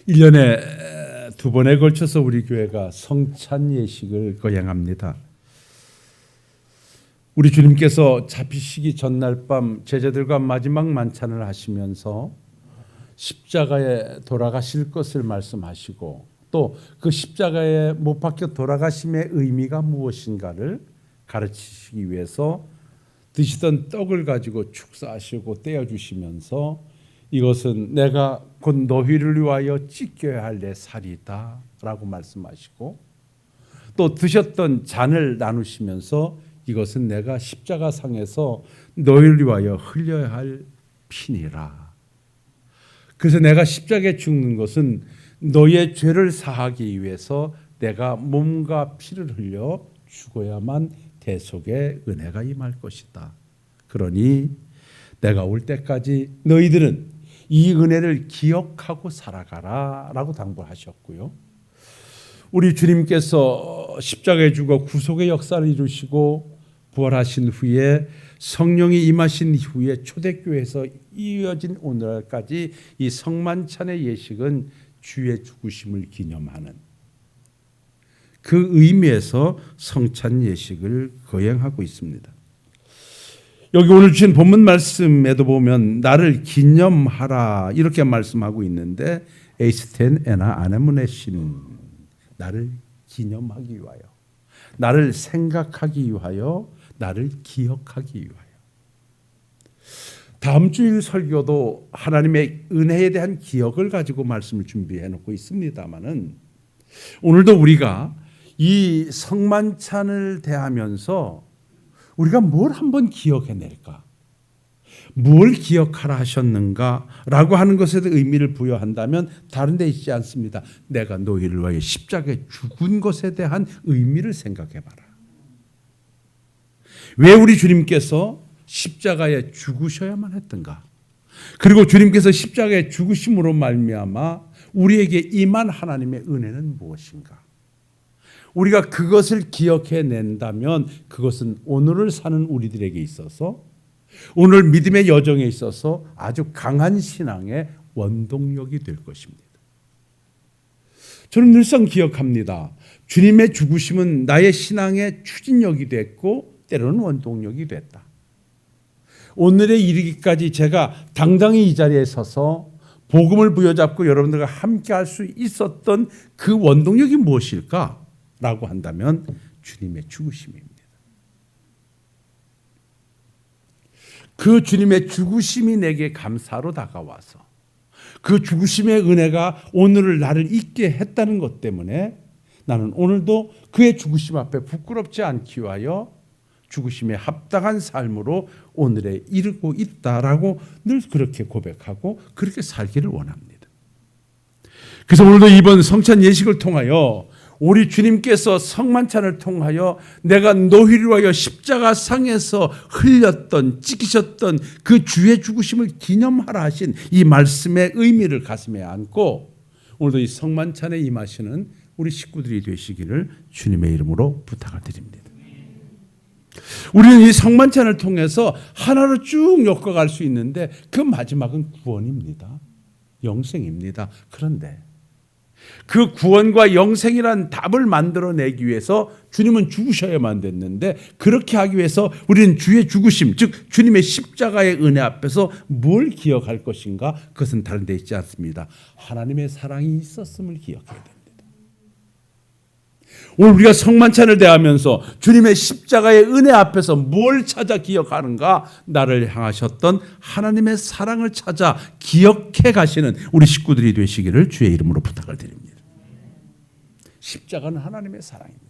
1년에 2번에 걸쳐서 우리 교회가 성찬 예식을 거행합니다. 우리 주님께서 잡히시기 전날 밤 제자들과 마지막 만찬을 하시면서 십자가에 돌아가실 것을 말씀하시고 또 그 십자가에 못 박혀 돌아가심의 의미가 무엇인가를 가르치시기 위해서 드시던 떡을 가지고 축사하시고 떼어주시면서 이것은 내가 곧 너희를 위하여 찢겨야 할 내 살이다 라고 말씀하시고 또 드셨던 잔을 나누시면서 이것은 내가 십자가상에서 너희를 위하여 흘려야 할 피니라. 그래서 내가 십자가에 죽는 것은 너희의 죄를 사하기 위해서 내가 몸과 피를 흘려 죽어야만 대속의 은혜가 임할 것이다. 그러니 내가 올 때까지 너희들은 이 은혜를 기억하고 살아가라 라고 당부하셨고요. 우리 주님께서 십자가에 죽어 구속의 역사를 이루시고 부활하신 후에 성령이 임하신 후에 초대교회에서 이어진 오늘까지 이 성만찬의 예식은 주의 죽으심을 기념하는 그 의미에서 성찬 예식을 거행하고 있습니다. 여기 오늘 주신 본문 말씀에도 보면 나를 기념하라 이렇게 말씀하고 있는데 에이스텐 에나 아네문의 신, 나를 기념하기 위하여, 나를 생각하기 위하여, 나를 기억하기 위하여. 다음 주일 설교도 하나님의 은혜에 대한 기억을 가지고 말씀을 준비해 놓고 있습니다마는 오늘도 우리가 이 성만찬을 대하면서 우리가 뭘 한번 기억해낼까? 뭘 기억하라 하셨는가라고 하는 것에 의미를 부여한다면 다른 데 있지 않습니다. 내가 너희를 위하여 십자가에 죽은 것에 대한 의미를 생각해봐라. 왜 우리 주님께서 십자가에 죽으셔야만 했던가? 그리고 주님께서 십자가에 죽으심으로 말미암아 우리에게 임한 하나님의 은혜는 무엇인가? 우리가 그것을 기억해낸다면 그것은 오늘을 사는 우리들에게 있어서 오늘 믿음의 여정에 있어서 아주 강한 신앙의 원동력이 될 것입니다. 저는 늘상 기억합니다. 주님의 죽으심은 나의 신앙의 추진력이 됐고 때로는 원동력이 됐다. 오늘에 이르기까지 제가 당당히 이 자리에 서서 복음을 부여잡고 여러분들과 함께 할 수 있었던 그 원동력이 무엇일까? 라고 한다면 주님의 죽으심입니다. 그 주님의 죽으심이 내게 감사로 다가와서 그 죽으심의 은혜가 오늘을 나를 있게 했다는 것 때문에 나는 오늘도 그의 죽으심 앞에 부끄럽지 않기 위하여 죽으심에 합당한 삶으로 오늘에 이르고 있다라고 늘 그렇게 고백하고 그렇게 살기를 원합니다. 그래서 오늘도 이번 성찬 예식을 통하여 우리 주님께서 성만찬을 통하여 내가 너희를 위하여 십자가 상에서 흘렸던 찢기셨던 그 주의 죽으심을 기념하라 하신 이 말씀의 의미를 가슴에 안고 오늘도 이 성만찬에 임하시는 우리 식구들이 되시기를 주님의 이름으로 부탁을 드립니다. 우리는 이 성만찬을 통해서 하나로 쭉 엮어갈 수 있는데 그 마지막은 구원입니다. 영생입니다. 그런데 그 구원과 영생이란 답을 만들어내기 위해서 주님은 죽으셔야만 됐는데 그렇게 하기 위해서 우리는 주의 죽으심, 즉 주님의 십자가의 은혜 앞에서 뭘 기억할 것인가? 그것은 다른 데 있지 않습니다. 하나님의 사랑이 있었음을 기억해야 됩니다. 오늘 우리가 성만찬을 대하면서 주님의 십자가의 은혜 앞에서 뭘 찾아 기억하는가? 나를 향하셨던 하나님의 사랑을 찾아 기억해 가시는 우리 식구들이 되시기를 주의 이름으로 부탁을 드립니다. 십자가는 하나님의 사랑입니다.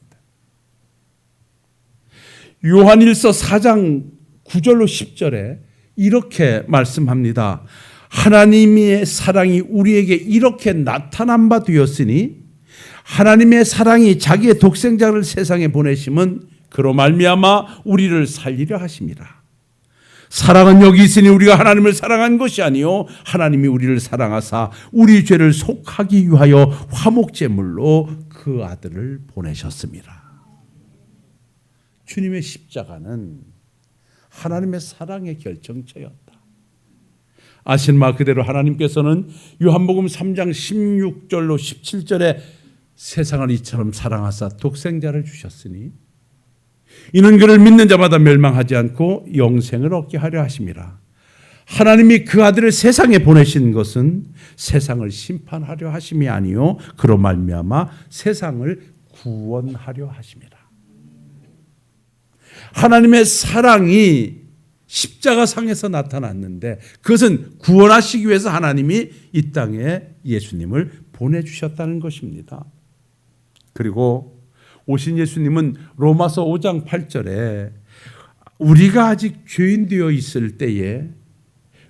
요한일서 4장 9절로 10절에 이렇게 말씀합니다. 하나님의 사랑이 우리에게 이렇게 나타난 바 되었으니 하나님의 사랑이 자기의 독생자를 세상에 보내심은 그로 말미암아 우리를 살리려 하심이라. 사랑은 여기 있으니 우리가 하나님을 사랑한 것이 아니요 하나님이 우리를 사랑하사 우리 죄를 속하기 위하여 화목제물로 그 아들을 보내셨습니다. 주님의 십자가는 하나님의 사랑의 결정체였다. 아시는 바 그대로 하나님께서는 요한복음 3장 16절로 17절에 세상을 이처럼 사랑하사 독생자를 주셨으니 이는 그를 믿는 자마다 멸망하지 않고 영생을 얻게 하려 하심이라. 하나님이 그 아들을 세상에 보내신 것은 세상을 심판하려 하심이 아니요 그로 말미암아 세상을 구원하려 하심이라. 하나님의 사랑이 십자가상에서 나타났는데 그것은 구원하시기 위해서 하나님이 이 땅에 예수님을 보내주셨다는 것입니다. 그리고 오신 예수님은 로마서 5장 8절에 우리가 아직 죄인 되어 있을 때에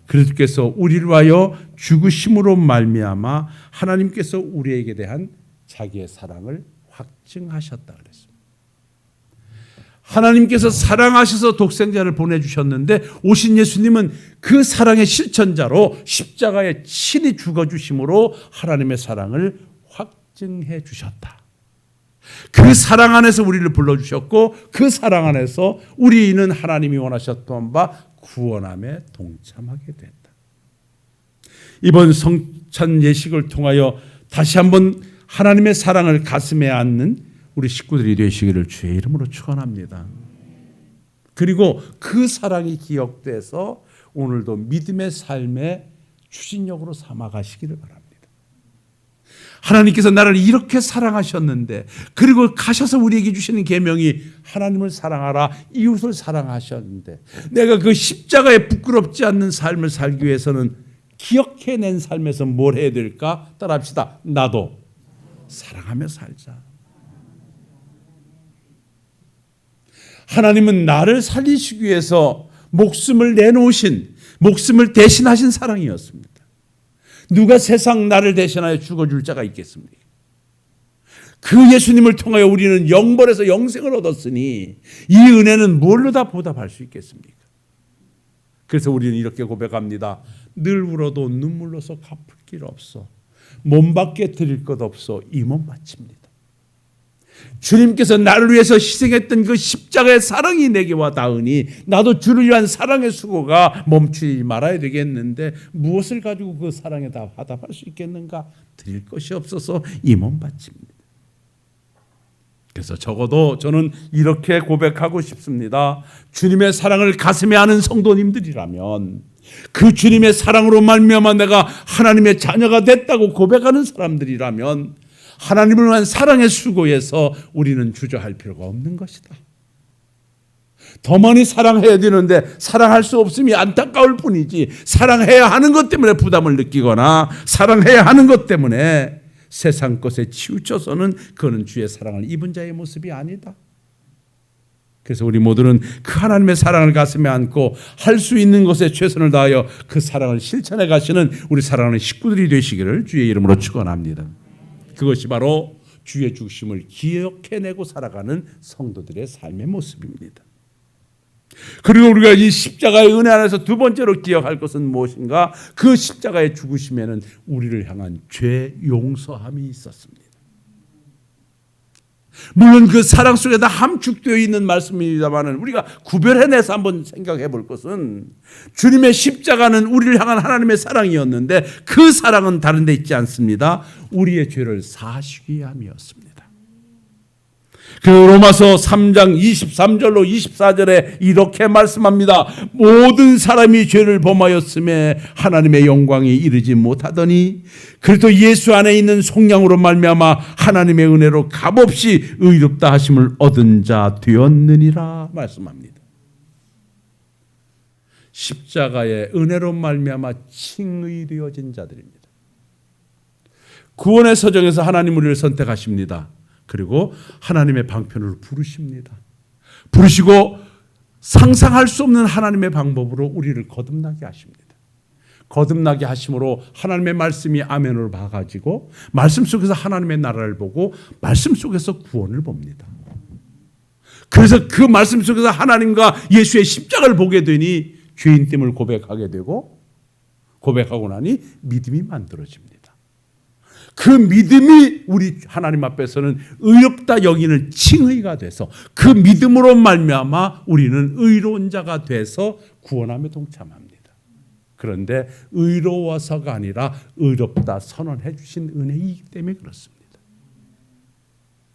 그리스도께서 우리를 위하여 죽으심으로 말미암아 하나님께서 우리에게 대한 자기의 사랑을 확증하셨다 그랬습니다. 하나님께서 사랑하셔서 독생자를 보내주셨는데 오신 예수님은 그 사랑의 실천자로 십자가에 친히 죽어주심으로 하나님의 사랑을 확증해 주셨다. 그 사랑 안에서 우리를 불러주셨고 그 사랑 안에서 우리는 하나님이 원하셨던 바 구원함에 동참하게 됐다. 이번 성찬 예식을 통하여 다시 한번 하나님의 사랑을 가슴에 안는 우리 식구들이 되시기를 주의 이름으로 축원합니다. 그리고 그 사랑이 기억돼서 오늘도 믿음의 삶의 추진력으로 삼아가시기를 바랍니다. 하나님께서 나를 이렇게 사랑하셨는데 그리고 가셔서 우리에게 주시는 계명이 하나님을 사랑하라 이웃을 사랑하셨는데 내가 그 십자가에 부끄럽지 않는 삶을 살기 위해서는 기억해낸 삶에서 뭘 해야 될까? 따라합시다. 나도 사랑하며 살자. 하나님은 나를 살리시기 위해서 목숨을 내놓으신, 목숨을 대신하신 사랑이었습니다. 누가 세상 나를 대신하여 죽어줄 자가 있겠습니까? 그 예수님을 통하여 우리는 영벌에서 영생을 얻었으니 이 은혜는 뭘로 다 보답할 수 있겠습니까? 그래서 우리는 이렇게 고백합니다. 늘 울어도 눈물로서 갚을 길 없어. 몸밖에 드릴 것 없어. 이 몸 바칩니다. 주님께서 나를 위해서 희생했던 그 십자가의 사랑이 내게와 닿으니 나도 주를 위한 사랑의 수고가 멈추지 말아야 되겠는데 무엇을 가지고 그 사랑에 다 화답할 수 있겠는가? 드릴 것이 없어서 이 몸 바칩니다. 그래서 적어도 저는 이렇게 고백하고 싶습니다. 주님의 사랑을 가슴에 안은 성도님들이라면 그 주님의 사랑으로 말미암아 내가 하나님의 자녀가 됐다고 고백하는 사람들이라면 하나님을 위한 사랑의 수고에서 우리는 주저할 필요가 없는 것이다. 더 많이 사랑해야 되는데 사랑할 수 없음이 안타까울 뿐이지 사랑해야 하는 것 때문에 부담을 느끼거나 사랑해야 하는 것 때문에 세상 것에 치우쳐서는 그거는 주의 사랑을 입은 자의 모습이 아니다. 그래서 우리 모두는 그 하나님의 사랑을 가슴에 안고 할 수 있는 것에 최선을 다하여 그 사랑을 실천해 가시는 우리 사랑하는 식구들이 되시기를 주의 이름으로 축원합니다. 그것이 바로 주의 죽으심을 기억해내고 살아가는 성도들의 삶의 모습입니다. 그리고 우리가 이 십자가의 은혜 안에서 두 번째로 기억할 것은 무엇인가? 그 십자가의 죽으심에는 우리를 향한 죄 용서함이 있었습니다. 물론 그 사랑 속에 다 함축되어 있는 말씀입니다만 우리가 구별해내서 한번 생각해 볼 것은 주님의 십자가는 우리를 향한 하나님의 사랑이었는데 그 사랑은 다른 데 있지 않습니다. 우리의 죄를 사하시기 위함이었습니다. 그 로마서 3장 23절로 24절에 이렇게 말씀합니다. 모든 사람이 죄를 범하였음에 하나님의 영광에 이르지 못하더니 그래도 예수 안에 있는 속량으로 말미암아 하나님의 은혜로 값없이 의롭다 하심을 얻은 자 되었느니라 말씀합니다. 십자가의 은혜로 말미암아 칭의되어진 자들입니다. 구원의 서정에서 하나님 우리를 선택하십니다. 그리고 하나님의 방편으로 부르십니다. 부르시고 상상할 수 없는 하나님의 방법으로 우리를 거듭나게 하십니다. 거듭나게 하심으로 하나님의 말씀이 아멘으로 박아지고 말씀 속에서 하나님의 나라를 보고 말씀 속에서 구원을 봅니다. 그래서 그 말씀 속에서 하나님과 예수의 십자가를 보게 되니 죄인됨을 고백하게 되고 고백하고 나니 믿음이 만들어집니다. 그 믿음이 우리 하나님 앞에서는 의롭다 여기는 칭의가 돼서 그 믿음으로 말미암아 우리는 의로운 자가 돼서 구원함에 동참합니다. 그런데 의로워서가 아니라 의롭다 선언해 주신 은혜이기 때문에 그렇습니다.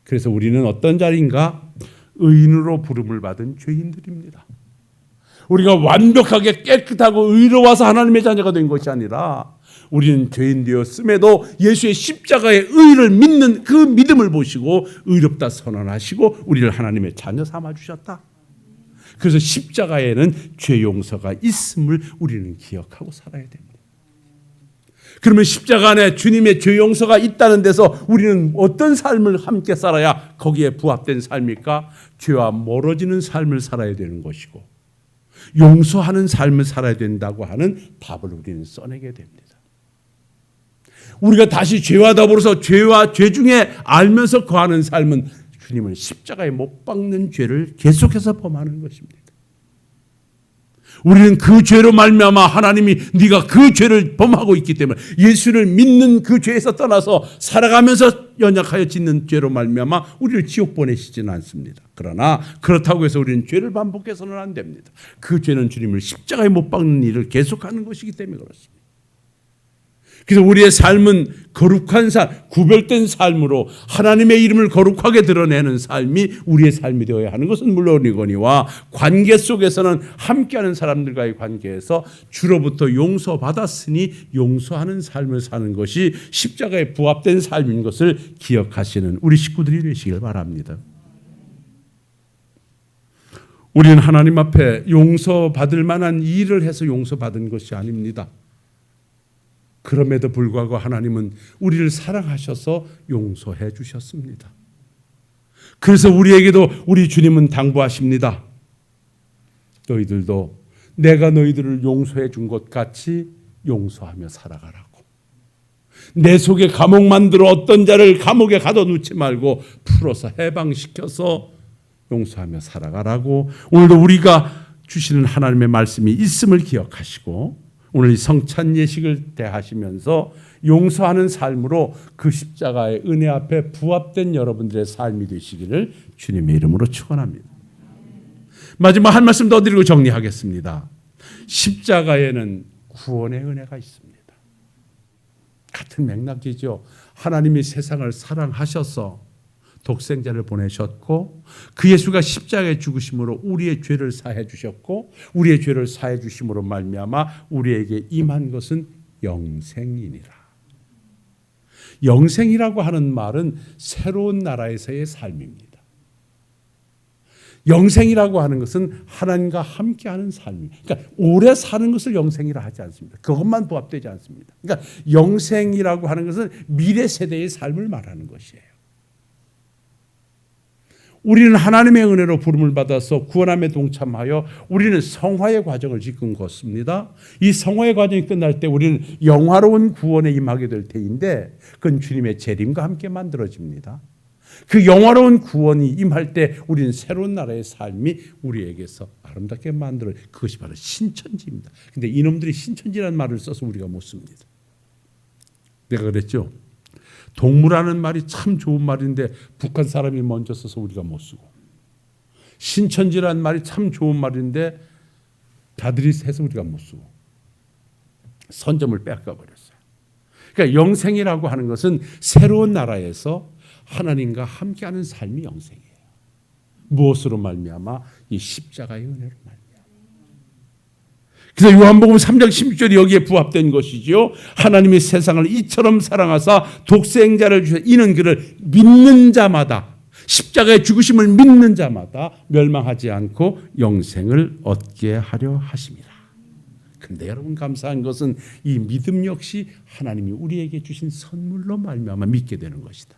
그래서 우리는 어떤 자리인가? 의인으로 부름을 받은 죄인들입니다. 우리가 완벽하게 깨끗하고 의로워서 하나님의 자녀가 된 것이 아니라 우리는 죄인 되었음에도 예수의 십자가의 의를 믿는 그 믿음을 보시고 의롭다 선언하시고 우리를 하나님의 자녀 삼아 주셨다. 그래서 십자가에는 죄 용서가 있음을 우리는 기억하고 살아야 됩니다. 그러면 십자가 안에 주님의 죄 용서가 있다는 데서 우리는 어떤 삶을 함께 살아야 거기에 부합된 삶일까? 죄와 멀어지는 삶을 살아야 되는 것이고 용서하는 삶을 살아야 된다고 하는 답을 우리는 써내게 됩니다. 우리가 다시 죄와 더불어서 죄와 죄 중에 알면서 거하는 삶은 주님은 십자가에 못 박는 죄를 계속해서 범하는 것입니다. 우리는 그 죄로 말미암아 하나님이 네가 그 죄를 범하고 있기 때문에 예수를 믿는 그 죄에서 떠나서 살아가면서 연약하여 짓는 죄로 말미암아 우리를 지옥 보내시지는 않습니다. 그러나 그렇다고 해서 우리는 죄를 반복해서는 안 됩니다. 그 죄는 주님을 십자가에 못 박는 일을 계속하는 것이기 때문에 그렇습니다. 그래서 우리의 삶은 거룩한 삶, 구별된 삶으로 하나님의 이름을 거룩하게 드러내는 삶이 우리의 삶이 되어야 하는 것은 물론이거니와 관계 속에서는 함께하는 사람들과의 관계에서 주로부터 용서받았으니 용서하는 삶을 사는 것이 십자가에 부합된 삶인 것을 기억하시는 우리 식구들이 되시길 바랍니다. 우리는 하나님 앞에 용서받을 만한 일을 해서 용서받은 것이 아닙니다. 그럼에도 불구하고 하나님은 우리를 사랑하셔서 용서해 주셨습니다. 그래서 우리에게도 우리 주님은 당부하십니다. 너희들도 내가 너희들을 용서해 준 것 같이 용서하며 살아가라고. 내 속에 감옥 만들어 어떤 자를 감옥에 가둬놓지 말고 풀어서 해방시켜서 용서하며 살아가라고 오늘도 우리가 주시는 하나님의 말씀이 있음을 기억하시고 오늘 이 성찬 예식을 대하시면서 용서하는 삶으로 그 십자가의 은혜 앞에 부합된 여러분들의 삶이 되시기를 주님의 이름으로 축원합니다. 마지막 한 말씀 더 드리고 정리하겠습니다. 십자가에는 구원의 은혜가 있습니다. 같은 맥락이죠. 하나님이 세상을 사랑하셔서 독생자를 보내셨고 그 예수가 십자가에 죽으심으로 우리의 죄를 사해 주셨고 우리의 죄를 사해 주심으로 말미암아 우리에게 임한 것은 영생이니라. 영생이라고 하는 말은 새로운 나라에서의 삶입니다. 영생이라고 하는 것은 하나님과 함께하는 삶입니다. 그러니까 오래 사는 것을 영생이라 하지 않습니다. 그것만 부합되지 않습니다. 그러니까 영생이라고 하는 것은 미래 세대의 삶을 말하는 것이에요. 우리는 하나님의 은혜로 부름을 받아서 구원함에 동참하여 우리는 성화의 과정을 지금 걷습니다. 이 성화의 과정이 끝날 때 우리는 영화로운 구원에 임하게 될 테인데 그건 주님의 재림과 함께 만들어집니다. 그 영화로운 구원이 임할 때 우리는 새로운 나라의 삶이 우리에게서 아름답게 만들어 그것이 바로 신천지입니다. 근데 이놈들이 신천지라는 말을 써서 우리가 못 씁니다. 내가 그랬죠. 동무라는 말이 참 좋은 말인데 북한 사람이 먼저 써서 우리가 못 쓰고 신천지라는 말이 참 좋은 말인데 다들이 해서 우리가 못 쓰고 선점을 뺏겨버렸어요. 그러니까 영생이라고 하는 것은 새로운 나라에서 하나님과 함께하는 삶이 영생이에요. 무엇으로 말미암아? 이 십자가의 은혜로 말미암아. 그래서 요한복음 3장 16절이 여기에 부합된 것이지요. 하나님이 세상을 이처럼 사랑하사 독생자를 주셔 이는 그를 믿는 자마다 십자가의 죽으심을 믿는 자마다 멸망하지 않고 영생을 얻게 하려 하심이라. 그런데 여러분 감사한 것은 이 믿음 역시 하나님이 우리에게 주신 선물로 말미암아 믿게 되는 것이다.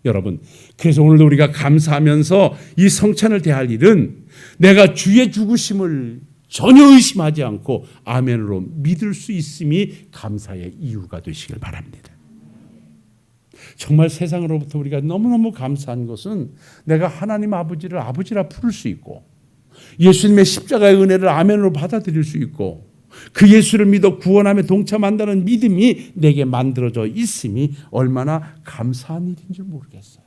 여러분 그래서 오늘도 우리가 감사하면서 이 성찬을 대할 일은 내가 주의 죽으심을 전혀 의심하지 않고 아멘으로 믿을 수 있음이 감사의 이유가 되시길 바랍니다. 정말 세상으로부터 우리가 너무너무 감사한 것은 내가 하나님 아버지를 아버지라 부를 수 있고 예수님의 십자가의 은혜를 아멘으로 받아들일 수 있고 그 예수를 믿어 구원함에 동참한다는 믿음이 내게 만들어져 있음이 얼마나 감사한 일인 줄 모르겠어요.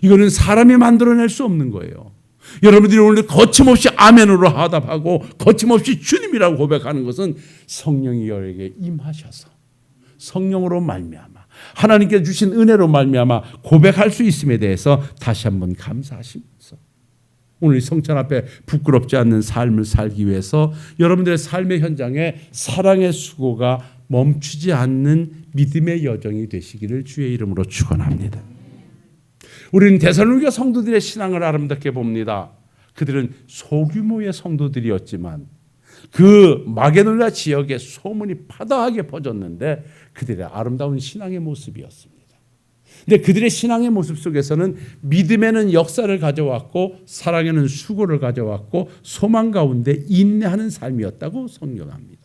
이거는 사람이 만들어낼 수 없는 거예요. 여러분들이 오늘 거침없이 아멘으로 화답하고 거침없이 주님이라고 고백하는 것은 성령이 여러에게 임하셔서 성령으로 말미암아 하나님께서 주신 은혜로 말미암아 고백할 수 있음에 대해서 다시 한번 감사하시면서 오늘 이 성찬 앞에 부끄럽지 않는 삶을 살기 위해서 여러분들의 삶의 현장에 사랑의 수고가 멈추지 않는 믿음의 여정이 되시기를 주의 이름으로 축원합니다. 우리는 데살로니가 성도들의 신앙을 아름답게 봅니다. 그들은 소규모의 성도들이었지만 그 마게도냐 지역에 소문이 파다하게 퍼졌는데 그들의 아름다운 신앙의 모습이었습니다. 근데 그들의 신앙의 모습 속에서는 믿음에는 역사를 가져왔고 사랑에는 수고를 가져왔고 소망 가운데 인내하는 삶이었다고 설명합니다.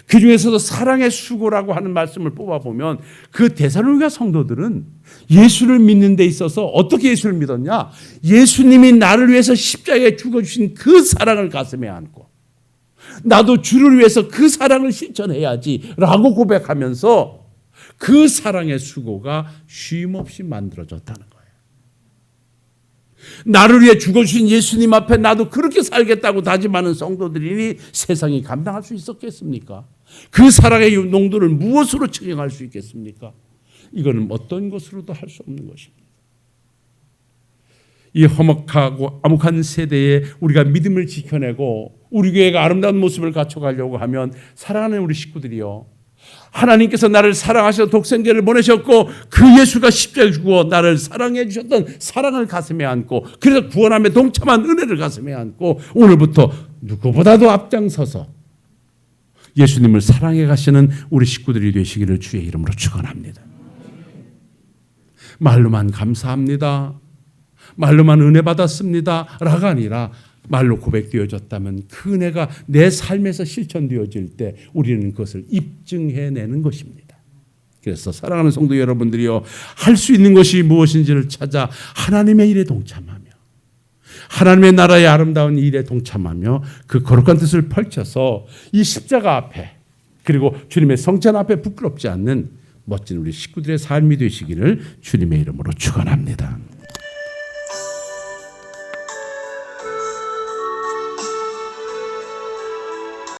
그 중에서도 사랑의 수고라고 하는 말씀을 뽑아보면 그 데살로니가 성도들은 예수를 믿는 데 있어서 어떻게 예수를 믿었냐? 예수님이 나를 위해서 십자가에 죽어주신 그 사랑을 가슴에 안고 나도 주를 위해서 그 사랑을 실천해야지 라고 고백하면서 그 사랑의 수고가 쉼없이 만들어졌다는 거예요. 나를 위해 죽어주신 예수님 앞에 나도 그렇게 살겠다고 다짐하는 성도들이니 세상이 감당할 수 있었겠습니까? 그 사랑의 농도를 무엇으로 측정할 수 있겠습니까? 이거는 어떤 것으로도 할 수 없는 것입니다. 이 험악하고 암흑한 세대에 우리가 믿음을 지켜내고 우리 교회가 아름다운 모습을 갖춰가려고 하면 사랑하는 우리 식구들이요, 하나님께서 나를 사랑하셔서 독생자를 보내셨고 그 예수가 십자가에 죽어 나를 사랑해 주셨던 사랑을 가슴에 안고 그래서 구원함에 동참한 은혜를 가슴에 안고 오늘부터 누구보다도 앞장서서 예수님을 사랑해 가시는 우리 식구들이 되시기를 주의 이름으로 축원합니다. 말로만 감사합니다, 말로만 은혜 받았습니다 라가 아니라 말로 고백되어졌다면 그 은혜가 내 삶에서 실천되어질 때 우리는 그것을 입증해내는 것입니다. 그래서 사랑하는 성도 여러분들이요, 할 수 있는 것이 무엇인지를 찾아 하나님의 일에 동참하며 하나님의 나라의 아름다운 일에 동참하며 그 거룩한 뜻을 펼쳐서 이 십자가 앞에 그리고 주님의 성찬 앞에 부끄럽지 않는 멋진 우리 식구들의 삶이 되시기를 주님의 이름으로 축원합니다.